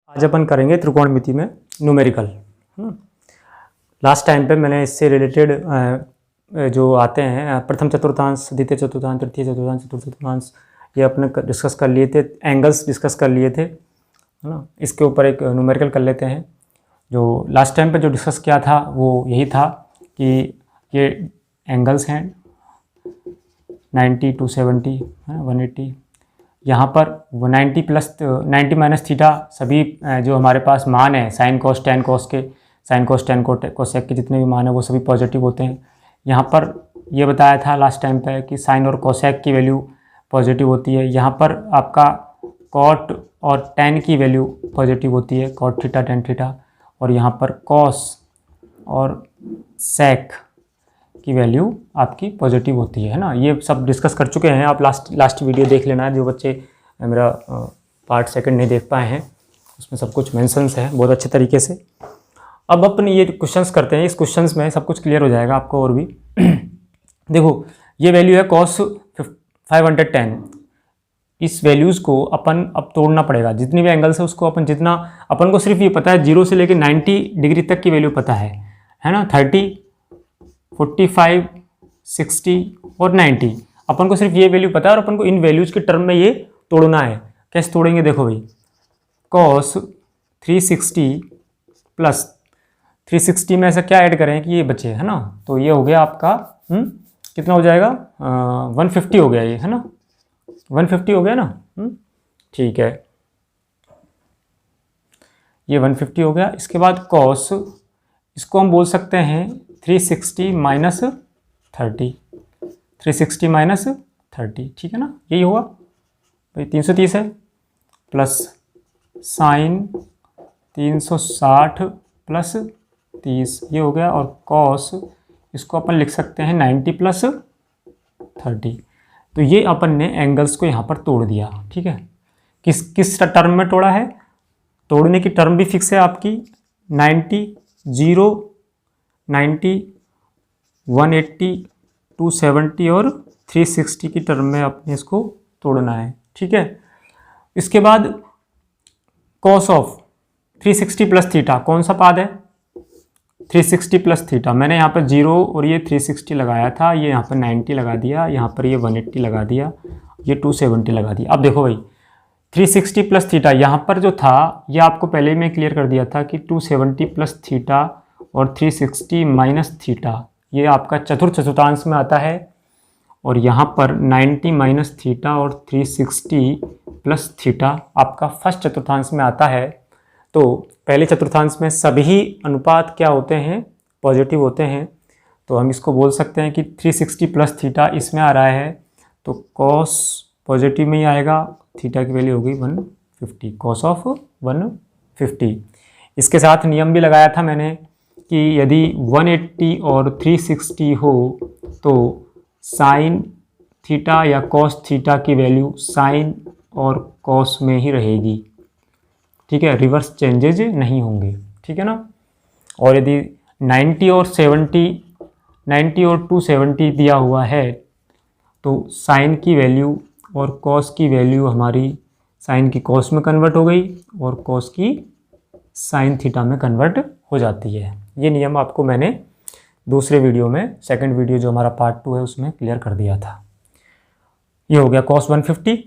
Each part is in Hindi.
आज अपन करेंगे त्रिकोणमिति में न्यूमेरिकल। लास्ट टाइम पे मैंने इससे रिलेटेड जो आते हैं प्रथम चतुर्थांश, द्वितीय चतुर्थांश, तृतीय चतुर्थांश, चतुर्थ चतुर्थांश, ये अपने डिस्कस कर लिए थे। एंगल्स डिस्कस कर लिए थे, है ना। इसके ऊपर एक न्यूमेरिकल कर लेते हैं। जो लास्ट टाइम पे जो डिस्कस किया था वो यही था कि ये एंगल्स हैं 90 to 70, 180। यहाँ पर 90 प्लस 90 माइनस थीटा, सभी जो हमारे पास मान है साइन कोस टेन कोस के, साइन कोस टेन कोसेक के जितने भी मान है वो सभी पॉजिटिव होते हैं। यहाँ पर ये बताया था लास्ट टाइम पे कि साइन और कोसेक की वैल्यू पॉजिटिव होती है। यहाँ पर आपका कॉट और टेन की वैल्यू पॉजिटिव होती है, कॉट थीटा टेन थीटा। और यहाँ पर कॉस और सेक की वैल्यू आपकी पॉजिटिव होती है ना। ये सब डिस्कस कर चुके हैं आप। लास्ट वीडियो देख लेना है, जो बच्चे मेरा पार्ट सेकंड नहीं देख पाए हैं उसमें सब कुछ मेंशंस है बहुत अच्छे तरीके से। अब अपन ये क्वेश्चंस करते हैं, इस क्वेश्चंस में सब कुछ क्लियर हो जाएगा आपको। और भी देखो, ये वैल्यू है कॉस 510। इस वैल्यूज़ को अपन अब तोड़ना पड़ेगा, जितनी भी एंगल्स है उसको अपन जितना, अपन को सिर्फ ये पता है 0 से लेकर 90 डिग्री तक की वैल्यू पता है ना। 30, 45, 60 और 90, अपन को सिर्फ ये वैल्यू पता है और अपन को इन वैल्यूज़ के टर्म में ये तोड़ना है। कैसे तोड़ेंगे देखो भाई, cos 360 प्लस 360 में ऐसा क्या ऐड करें कि ये बचे, है ना। तो ये हो गया आपका कितना हो जाएगा, 150 हो गया ये, है ना। 150 हो गया ना। ठीक है, ये 150 हो गया। इसके बाद cos, इसको हम बोल सकते हैं 360 माइनस 30, 360 माइनस 30, ठीक है ना। यही होगा भाई, 330 है, प्लस साइन 360 प्लस 30, ये हो गया। और कॉस, इसको अपन लिख सकते हैं 90 प्लस 30। तो ये अपन ने एंगल्स को यहाँ पर तोड़ दिया, ठीक है। किस टर्म में तोड़ा है, तोड़ने की टर्म भी फिक्स है आपकी 90, 0, 90, 180, 270 और 360 की टर्म में अपने इसको तोड़ना है, ठीक है। इसके बाद कॉस ऑफ 360 प्लस थीटा, कौन सा पाद है 360 प्लस थीटा। मैंने यहाँ पर 0 और ये 360 लगाया था, ये यहाँ पर 90 लगा दिया, यहाँ पर ये 180 लगा दिया, ये 270 लगा दिया। अब देखो भाई 360 प्लस थीटा यहाँ पर जो था ये आपको पहले ही मैं क्लियर कर दिया था कि 270 प्लस थीटा और 360 माइनस थीटा ये आपका चतुर्थ चतुर्थांश में आता है। और यहाँ पर 90 माइनस थीटा और 360 प्लस थीटा आपका फर्स्ट चतुर्थांश में आता है। तो पहले चतुर्थांश में सभी अनुपात क्या होते हैं, पॉजिटिव होते हैं। तो हम इसको बोल सकते हैं कि 360 प्लस थीटा इसमें आ रहा है, तो कॉस पॉजिटिव में ही आएगा, थीटा की वैल्यू होगी 150, कॉस ऑफ 150। इसके साथ नियम भी लगाया था मैंने कि यदि 180 और 360 हो तो साइन थीटा या कॉस थीटा की वैल्यू साइन और कॉस में ही रहेगी, ठीक है, रिवर्स चेंजेज नहीं होंगे, ठीक है ना। और यदि 90 और 270 दिया हुआ है तो साइन की वैल्यू और कॉस की वैल्यू हमारी साइन की कॉस में कन्वर्ट हो गई और कॉस की साइन थीटा में कन्वर्ट हो जाती है। ये नियम आपको मैंने दूसरे वीडियो में, सेकंड वीडियो जो हमारा पार्ट 2 है उसमें क्लियर कर दिया था। ये हो गया cos 150।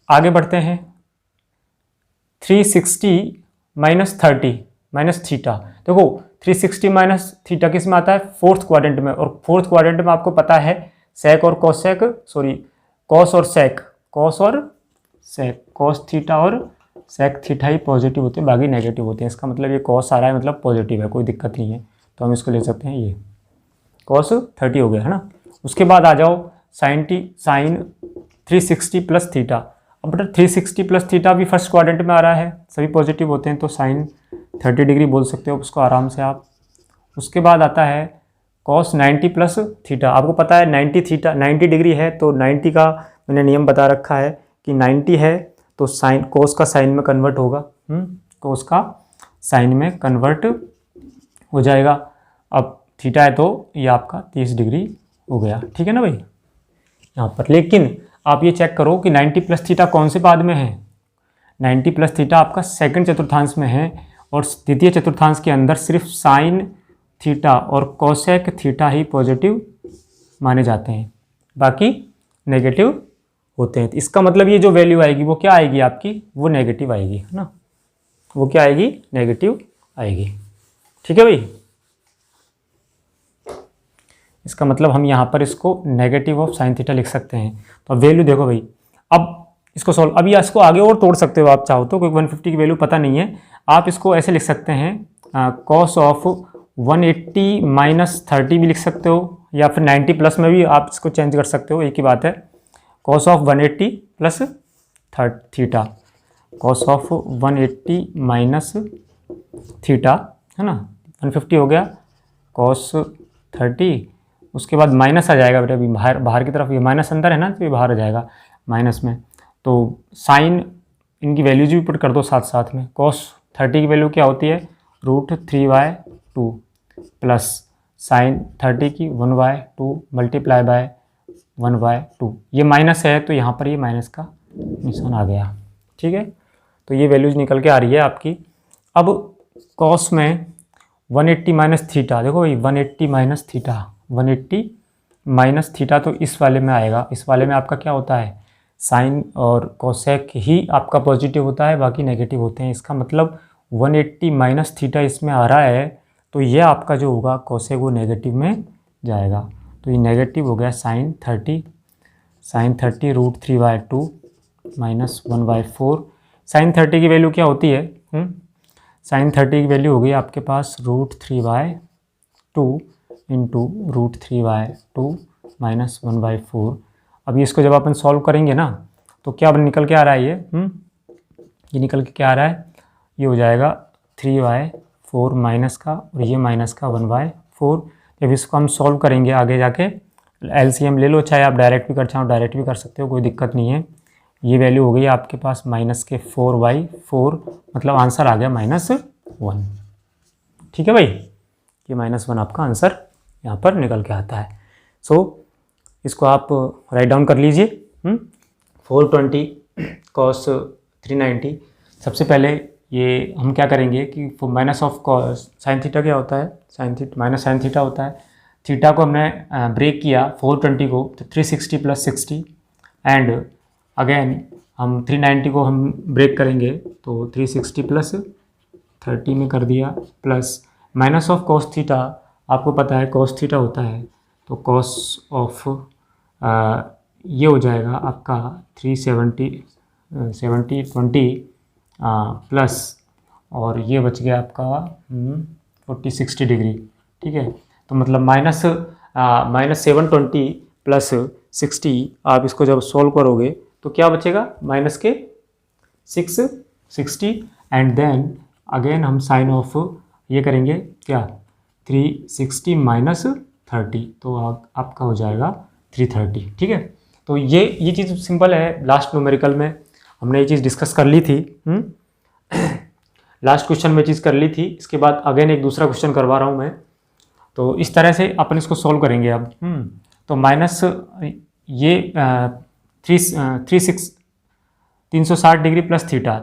आगे बढ़ते हैं, 360 माइनस 30 माइनस थीटा। देखो 360 माइनस थीटा किस में आता है, फोर्थ क्वाड्रेंट में। और फोर्थ क्वाड्रेंट में आपको पता है सेक और कोसेक, सॉरी कॉस और सेक, कॉस और सेक, कॉस थीटा और सेक थीटा ही पॉजिटिव होते हैं, बाकी नेगेटिव होते हैं। इसका मतलब ये कॉस आ रहा है मतलब पॉजिटिव है, कोई दिक्कत नहीं है। तो हम इसको ले सकते हैं, ये कॉस 30 हो गया, है ना। उसके बाद आ जाओ साइन 360 प्लस थीटा। अब बेटा 360 प्लस थीटा भी फर्स्ट क्वाड्रेंट में आ रहा है, सभी पॉजिटिव होते हैं, तो साइन 30 डिग्री बोल सकते हो उसको आराम से आप। उसके बाद आता है कॉस 90 प्लस थीटा। आपको पता है 90 डिग्री है, तो 90 का मैंने नियम बता रखा है कि 90 है तो साइन कोस का साइन में कन्वर्ट होगा, कोस का साइन में कन्वर्ट हो जाएगा। अब थीटा है तो ये आपका 30 डिग्री हो गया, ठीक है ना भाई यहाँ पर। लेकिन आप ये चेक करो कि 90 प्लस थीटा कौन से पाद में है, 90 प्लस थीटा आपका सेकंड चतुर्थांश में है और द्वितीय चतुर्थांश के अंदर सिर्फ साइन थीटा और कोसेक थीटा ही पॉजिटिव माने जाते हैं, बाकी नेगेटिव होते हैं। तो इसका मतलब ये जो वैल्यू आएगी वो क्या आएगी आपकी, वो नेगेटिव आएगी, है ना, वो क्या आएगी, नेगेटिव आएगी। ठीक है भाई, इसका मतलब हम यहाँ पर इसको नेगेटिव ऑफ साइन थीटा लिख सकते हैं। तो अब वैल्यू देखो भाई, अब इसको सॉल्व, अभी इसको आगे और तोड़ सकते हो आप चाहो तो, क्योंकि 150 की वैल्यू पता नहीं है। आप इसको ऐसे लिख सकते हैं, कॉस ऑफ 180 माइनस 30 भी लिख सकते हो, या फिर 90 प्लस में भी आप इसको चेंज कर सकते हो, एक ही बात है। Cos of 180 plus theta, cos of 180 minus theta, है ना, 150 हो गया, कॉस 30, उसके बाद माइनस आ जाएगा बेटा, अभी बाहर की तरफ, ये माइनस अंदर है ना तो ये बाहर आ जाएगा माइनस में। तो साइन इनकी वैल्यूज भी पुट कर दो साथ साथ में। कॉस 30 की वैल्यू क्या होती है, √3/2 प्लस साइन 30 की 1/2 मल्टीप्लाई बाय 1/2। ये माइनस है तो यहाँ पर ये माइनस का निशान आ गया। ठीक है, तो ये वैल्यूज निकल के आ रही है आपकी। अब कॉस में 180 माइनस थीटा, देखो भाई 180 माइनस थीटा, 180 माइनस थीटा तो इस वाले में आएगा। इस वाले में आपका क्या होता है, साइन और कोसेक ही आपका पॉजिटिव होता है, बाकी नेगेटिव होते हैं। इसका मतलब 180 माइनस थीटा इसमें आ रहा है, तो ये आपका जो होगा कोसेक वो नेगेटिव में जाएगा। तो ये नेगेटिव हो गया साइन 30 √3/2 माइनस 1/4। साइन 30 की वैल्यू क्या होती है, साइन 30 की वैल्यू हो गई आपके पास √3/2 इंटू √3/2 माइनस 1/4। अभी इसको जब अपन सॉल्व करेंगे ना तो क्या निकल के आ रहा है, ये निकल के क्या आ रहा है, ये हो जाएगा 3/4 माइनस का, और ये माइनस का 1/4। जब इसको हम सॉल्व करेंगे आगे जाके, एलसीएम ले लो, चाहे आप डायरेक्ट भी डायरेक्ट भी कर सकते हो, कोई दिक्कत नहीं है। ये वैल्यू हो गई आपके पास माइनस के 4/4, मतलब आंसर आ गया -1। ठीक है भाई, ये -1 आपका आंसर यहाँ पर निकल के आता है। सो इसको आप राइट डाउन कर लीजिए। 420 कॉस 390। सबसे पहले ये हम क्या करेंगे कि minus of cos sine theta क्या होता है, माइनस साइन थीटा होता है। थीटा को हमने ब्रेक किया 420 को, तो 360 प्लस 60, एंड अगेन हम 390 को हम ब्रेक करेंगे तो 360 प्लस 30 में कर दिया, plus minus of cos theta, आपको पता है कॉस थीटा होता है, तो कॉस ऑफ ये हो जाएगा आपका 370 प्लस, और ये बच गया आपका 40-60 डिग्री। ठीक है, तो मतलब -720 प्लस 60, आप इसको जब सॉल्व करोगे तो क्या बचेगा, माइनस के 660, एंड देन अगेन हम साइन ऑफ ये करेंगे क्या, 360 माइनस 30, तो आपका हो जाएगा 330। ठीक है, तो ये चीज़ सिंपल है। लास्ट न्यूमेरिकल में हमने ये चीज़ डिस्कस कर ली थी, लास्ट क्वेश्चन में चीज़ कर ली थी। इसके बाद अगेन एक दूसरा क्वेश्चन करवा रहा हूँ मैं, तो इस तरह से अपन इसको सॉल्व करेंगे अब। तो माइनस ये 360 degree plus theta,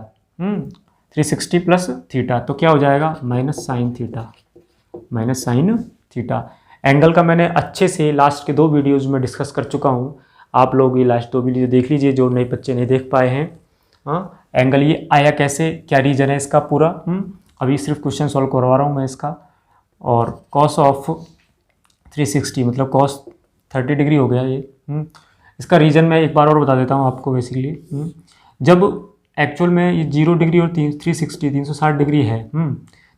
360 plus theta, तो क्या हो जाएगा, माइनस साइन थीटा। एंगल का मैंने अच्छे से लास्ट के 2 वीडियोज़ में डिस्कस कर चुका हूँ, आप लोग ये लास्ट 2 वीडियो देख लीजिए जो नए बच्चे नहीं देख पाए हैं। हाँ, एंगल ये आया कैसे, क्या रीजन है इसका पूरा, अभी सिर्फ क्वेश्चन सॉल्व करवा रहा हूँ मैं इसका। और कॉस ऑफ 360 मतलब कॉस 30 डिग्री हो गया ये। इसका रीजन मैं एक बार और बता देता हूँ आपको। बेसिकली जब एक्चुअल में ये 0 डिग्री और 360 डिग्री है,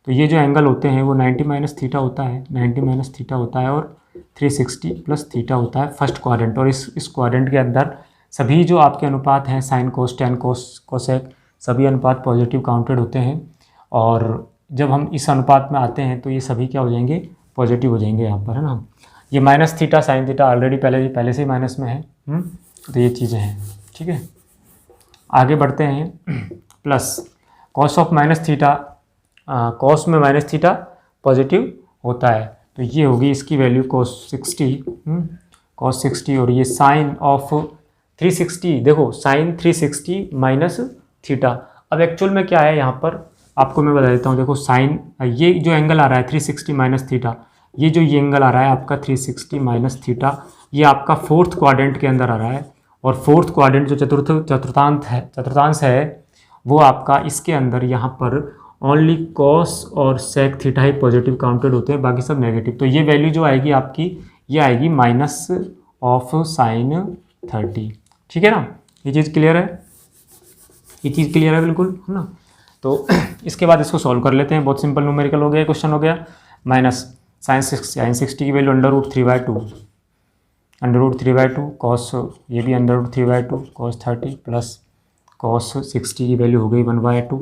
तो ये जो एंगल होते हैं वो 90 माइनस थीटा होता है, 90 माइनस थीटा होता है, और 360 प्लस थीटा होता है फर्स्ट क्वाड्रेंट। और इस क्वाड्रेंट के अंदर सभी जो आपके अनुपात हैं, साइन कोस, टेन कोस, कोसेक, सभी अनुपात पॉजिटिव काउंटेड होते हैं। और जब हम इस अनुपात में आते हैं तो ये सभी क्या हो जाएंगे, पॉजिटिव हो जाएंगे यहाँ पर, है ना। ये minus theta sine theta already पहले से ही माइनस में है, तो ये चीज़ें हैं। ठीक है, आगे बढ़ते हैं। Plus cos of minus theta, cos में माइनस थीटा पॉजिटिव होता है, तो ये होगी इसकी वैल्यू कॉस 60, और ये साइन ऑफ 360, देखो साइन 360 माइनस थीटा, अब एक्चुअल में क्या है यहाँ पर आपको मैं बता देता हूँ। देखो साइन, ये जो एंगल आ रहा है 360 माइनस थीटा, ये जो ये एंगल आ रहा है आपका 360 माइनस थीटा, ये आपका फोर्थ क्वाड्रेंट के अंदर आ रहा है। और फोर्थ क्वाड्रेंट जो चतुर्थांश है वो आपका इसके अंदर यहाँ पर ओनली कॉस और सेक थीटा ही पॉजिटिव काउंटेड होते हैं, बाकी सब नेगेटिव। तो ये वैल्यू जो आएगी आपकी, ये आएगी माइनस ऑफ साइन 30। ठीक है ना, ये चीज़ क्लियर है, ये चीज़ क्लियर है बिल्कुल, है ना। तो इसके बाद इसको सॉल्व कर लेते हैं। बहुत सिंपल न्यूमेरिकल हो गया, क्वेश्चन हो गया। माइनस साइन 60 की वैल्यू √3/2, √3/2 कॉस, ये भी √3/2 कॉस 30 प्लस कॉस 60 की वैल्यू हो गई 1/2,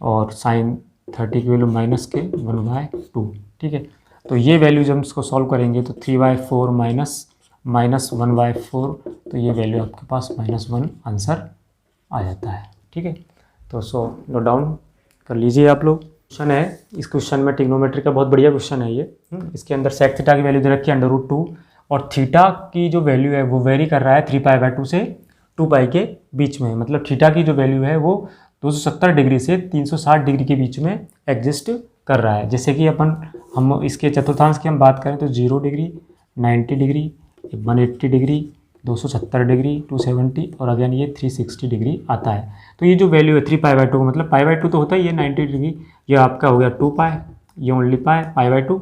और साइन 30 की वैल्यू माइनस के 1/2। ठीक है, तो ये वैल्यू जब हम इसको सॉल्व करेंगे तो 3/4 माइनस 1/4, तो ये वैल्यू आपके पास -1 आंसर आ जाता है। ठीक है, तो सो नोट डाउन कर लीजिए आप लोग। क्वेश्चन है, इस क्वेश्चन में ट्रिग्नोमेट्री का बहुत बढ़िया क्वेश्चन है ये। इसके अंदर सेक थीटा की वैल्यू दे रखी है √2, और थीटा की जो वैल्यू है वो वेरी कर रहा है 3π/2 से 2π के बीच में। मतलब थीटा की जो वैल्यू है वो 270 डिग्री से 360 डिग्री के बीच में एग्जिस्ट कर रहा है। जैसे कि हम इसके चतुर्थांश की हम बात करें तो 0 डिग्री, 90 डिग्री, 180 डिग्री, 270 डिग्री, 270 और अगेन ये 360 डिग्री आता है। तो ये जो वैल्यू है 3π/2, मतलब π/2 तो होता है, ये 90 डिग्री, ये आपका हो गया 2π, ये ओनली π/2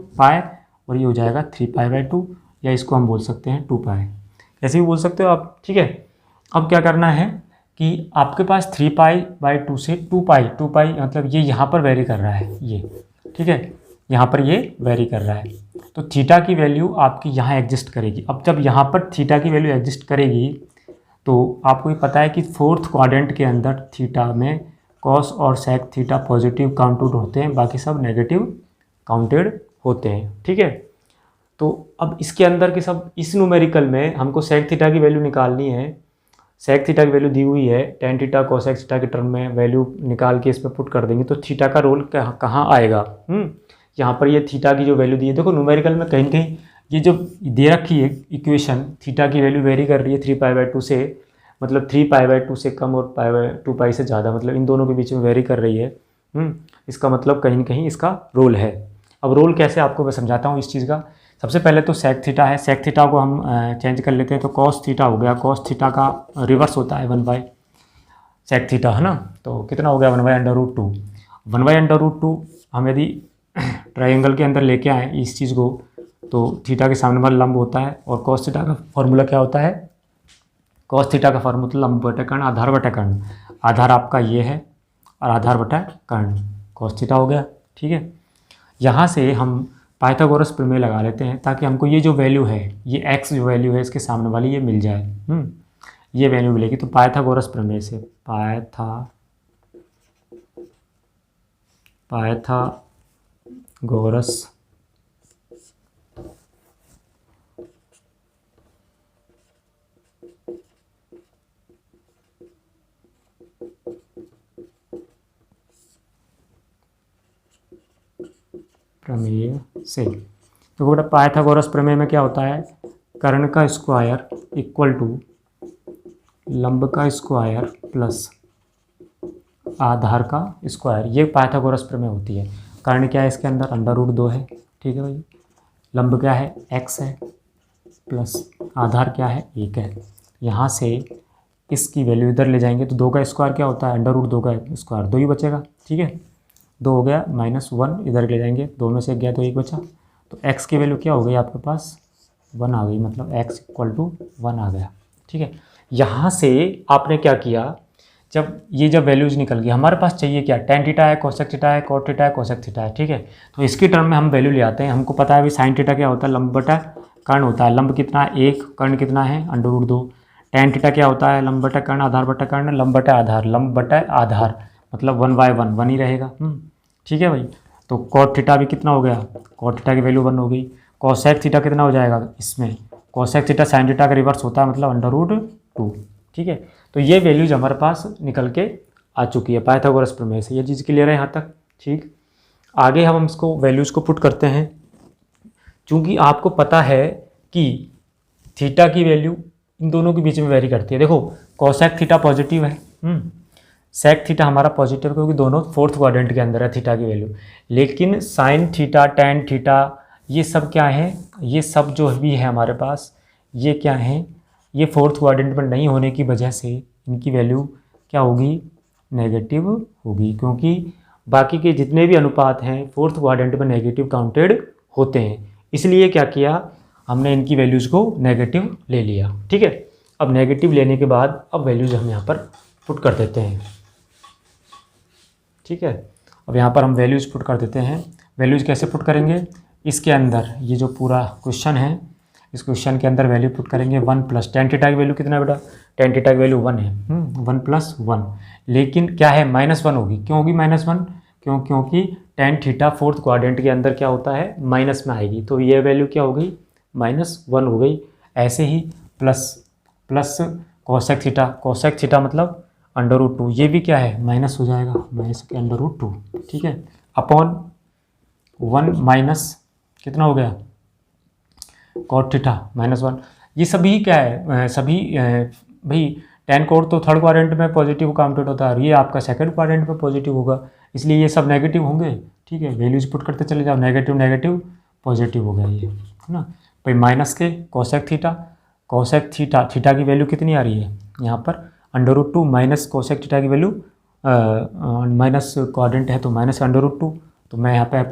और ये हो जाएगा 3π/2, या इसको हम बोल सकते हैं 2π, ऐसे भी बोल सकते हो आप। ठीक है, अब क्या करना है कि आपके पास 3π/2 से 2π मतलब ये यहाँ पर वेरी कर रहा है ये। ठीक है, यहाँ पर ये वेरी कर रहा है, तो थीटा की वैल्यू आपकी यहाँ एग्जिस्ट करेगी। अब जब यहाँ पर थीटा की वैल्यू एग्जिस्ट करेगी तो आपको ये पता है कि फोर्थ क्वाड्रेंट के अंदर थीटा में कॉस और सेक थीटा पॉजिटिव काउंटेड होते हैं, बाकी सब नेगेटिव काउंटेड होते हैं। ठीक है, तो अब इसके अंदर के सब, इस न्यूमेरिकल में हमको सेक थीटा की वैल्यू निकालनी है। सेक थीटा की वैल्यू दी हुई है, टेन थीटा कोसेक थीटा के टर्म में वैल्यू निकाल के इसमें पुट कर देंगे तो थीटा का रोल कहाँ आएगा। यहाँ पर ये थीटा की जो वैल्यू दी है, देखो न्यूमेरिकल में कहीं कहीं ये जो दे रखी है इक्वेशन, थीटा की वैल्यू वेरी कर रही है 3π/2 से, मतलब 3π/2 से कम और 2π से ज़्यादा, मतलब इन दोनों के बीच में वेरी कर रही है। इसका मतलब कहीं ना कहीं इसका रोल है। अब रोल कैसे आपको मैं समझाता हूँ इस चीज़ का। सबसे पहले तो सेक थीटा है, सेक थीटा को हम चेंज कर लेते हैं, तो कॉस थीटा हो गया, कॉस थीटा का रिवर्स होता है 1/सेक थीटा, है ना। तो कितना हो गया 1/√2, 1/√2 हम यदि ट्रायंगल के अंदर लेके आए इस चीज़ को, तो थीटा के सामने वाला लंब होता है, और कॉस थीटा का फॉर्मूला क्या होता है, कॉस थीटा का फॉर्मूला लंब बटा कर्ण आधार बटा कर्ण, आधार आपका ये है और आधार बटा कर्ण, कॉस थीटा हो गया। ठीक है, यहाँ से हम पाइथागोरस प्रमेय लगा लेते हैं ताकि हमको ये जो वैल्यू है, ये एक्स जो वैल्यू है इसके सामने वाली ये मिल जाए। ये वैल्यू मिलेगी, तो पाइथागोरस प्रमेय से पाइथागोरस प्रमेय से, तो बेटा पाइथागोरस प्रमेय में क्या होता है, कर्ण का स्क्वायर इक्वल टू लंब का स्क्वायर प्लस आधार का स्क्वायर, ये पाइथागोरस प्रमेय होती है। कर्ण क्या है इसके अंदर, √2 है। ठीक है भाई, लंब क्या है x है, प्लस आधार क्या है 1 है। यहाँ से इसकी वैल्यू इधर ले जाएंगे तो 2 का स्क्वायर क्या होता है, √2 का स्क्वायर 2 ही बचेगा। ठीक है, 2 हो गया, -1 इधर ले जाएंगे, 2 में से 1 गया तो 1 बचा, तो x की वैल्यू क्या हो गई आपके पास 1 आ गई, मतलब x = 1 आ गया। ठीक है, यहाँ से आपने क्या किया, जब वैल्यूज निकल गई, हमारे पास चाहिए क्या, टेन थीटा है, कोसेक थीटा है, कॉट थीटा है, कोसेक थीटा है। ठीक है, तो इसकी टर्म में हम वैल्यू ले आते हैं। हमको पता है भाई साइन थीटा क्या होता है, लंब बटा कर्ण होता है। लंब कितना है 1, कर्ण कितना है √2। टेन थीटा क्या होता है, लंब बटा कर्ण आधार बटा कर्ण, लंब बटा आधार, लंब बटा आधार मतलब 1/1 1 ही रहेगा। ठीक है भाई, तो कॉट थीटा भी कितना हो गया, कॉट थीटा की वैल्यू 1 हो गई। कोसेक थीटा कितना हो जाएगा इसमें, कोसेक थीटा साइन थीटा का रिवर्स होता है, मतलब √2। ठीक है, तो ये वैल्यूज हमारे पास निकल के आ चुकी है पाइथागोरस प्रमेय से। ये चीज़ क्लियर है यहाँ तक। ठीक, आगे हम इसको वैल्यूज़ को पुट करते हैं। चूँकि आपको पता है कि थीटा की वैल्यू इन दोनों के बीच में वेरी करती है। देखो कोसेक थीटा पॉजिटिव है, सेक थीटा हमारा पॉजिटिव क्योंकि दोनों फोर्थ क्वाड्रेंट के अंदर है थीटा की वैल्यू। लेकिन साइन थीटा, टेन थीटा, ये सब क्या है, ये सब जो भी है हमारे पास, ये क्या है, ये फोर्थ क्वाड्रेंट में नहीं होने की वजह से इनकी वैल्यू क्या होगी, नेगेटिव होगी, क्योंकि बाकी के जितने भी अनुपात हैं फोर्थ क्वाड्रेंट में नेगेटिव काउंटेड होते हैं। इसलिए क्या किया हमने, इनकी वैल्यूज़ को नेगेटिव ले लिया। ठीक है, अब नेगेटिव लेने के बाद अब वैल्यूज़ हम यहाँ पर पुट कर देते हैं। ठीक है, अब यहाँ पर हम वैल्यूज़ पुट कर देते हैं। वैल्यूज़ कैसे पुट करेंगे, इसके अंदर ये जो पूरा क्वेश्चन है, इस क्वेश्चन के अंदर वैल्यू पुट करेंगे 1 प्लस टेन थीटा की वैल्यू कितना है बेटा, टेन थीटा की वैल्यू 1 है, 1 प्लस 1। लेकिन क्या है, -1 होगी। क्यों होगी -1, क्योंकि टेन थीटा फोर्थ क्वाड्रेंट के अंदर क्या होता है, माइनस में आएगी, तो ये वैल्यू क्या हो गई, -1 हो गई। ऐसे ही प्लस कोसेक थीटा मतलब √2, ये भी क्या है, माइनस हो जाएगा, माइनस के √2। ठीक है, अपॉन 1 माइनस कितना हो गया, कॉट थीटा -1। ये सभी क्या है, सभी भाई टेन कोट तो थर्ड क्वाड्रेंट में पॉजिटिव काउंटेड होता है और ये आपका सेकंड क्वाड्रेंट में पॉजिटिव होगा, इसलिए ये सब नेगेटिव होंगे। ठीक है, वैल्यूज पुट करते चले जाओ, नेगेटिव नेगेटिव पॉजिटिव हो गया ये, है ना। भाई माइनस के कोसेक थीटा की वैल्यू कितनी आ रही है यहाँ पर, √2 माइनस कोसेक थीटा की वैल्यू, माइनस क्वाड्रेंट है तो माइनस √2, तो मैं यहाँ पे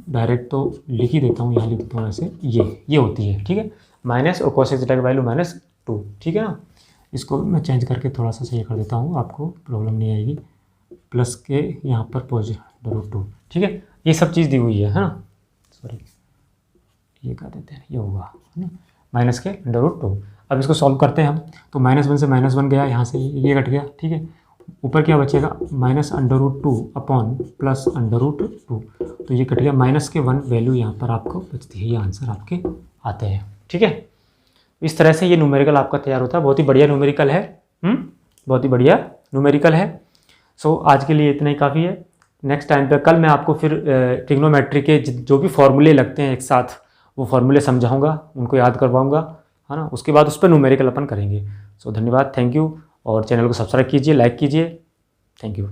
डायरेक्ट तो लिख ही देता हूँ, यहाँ लिख देता हूँ ऐसे, ये होती है। ठीक है, माइनस और कोसेक थीटा की वैल्यू -2। ठीक है ना, इसको मैं चेंज करके थोड़ा सा सही कर देता हूँ, आपको प्रॉब्लम नहीं आएगी। प्लस के यहाँ पर √2। ठीक है, ये सब चीज़ दी हुई है ना, सॉरी ये कर देते हैं, ये होगा, है ना, माइनस के √2। अब इसको सॉल्व करते हैं हम, तो -1 से -1 गया, यहाँ से ये कट गया। ठीक है, ऊपर क्या बचेगा, -√2 अपॉन प्लस √2, तो ये कट गया, माइनस के 1 वैल्यू यहाँ पर आपको बचती है, ये आंसर आपके आते हैं। ठीक है, इस तरह से ये न्यूमेरिकल आपका तैयार होता है। बहुत ही बढ़िया न्यूमेरिकल है, बहुत ही बढ़िया न्यूमेरिकल है। सो आज के लिए इतना ही काफ़ी है। नेक्स्ट टाइम पे कल मैं आपको फिर ट्रिग्नोमेट्री के जो भी फॉर्मूले लगते हैं एक साथ, वो फॉर्मूले समझाऊंगा, उनको याद करवाऊंगा, है ना। उसके बाद उस पर न्यूमेरिकल अपन करेंगे। सो धन्यवाद, थैंक यू, और चैनल को सब्सक्राइब कीजिए, लाइक कीजिए, थैंक यू।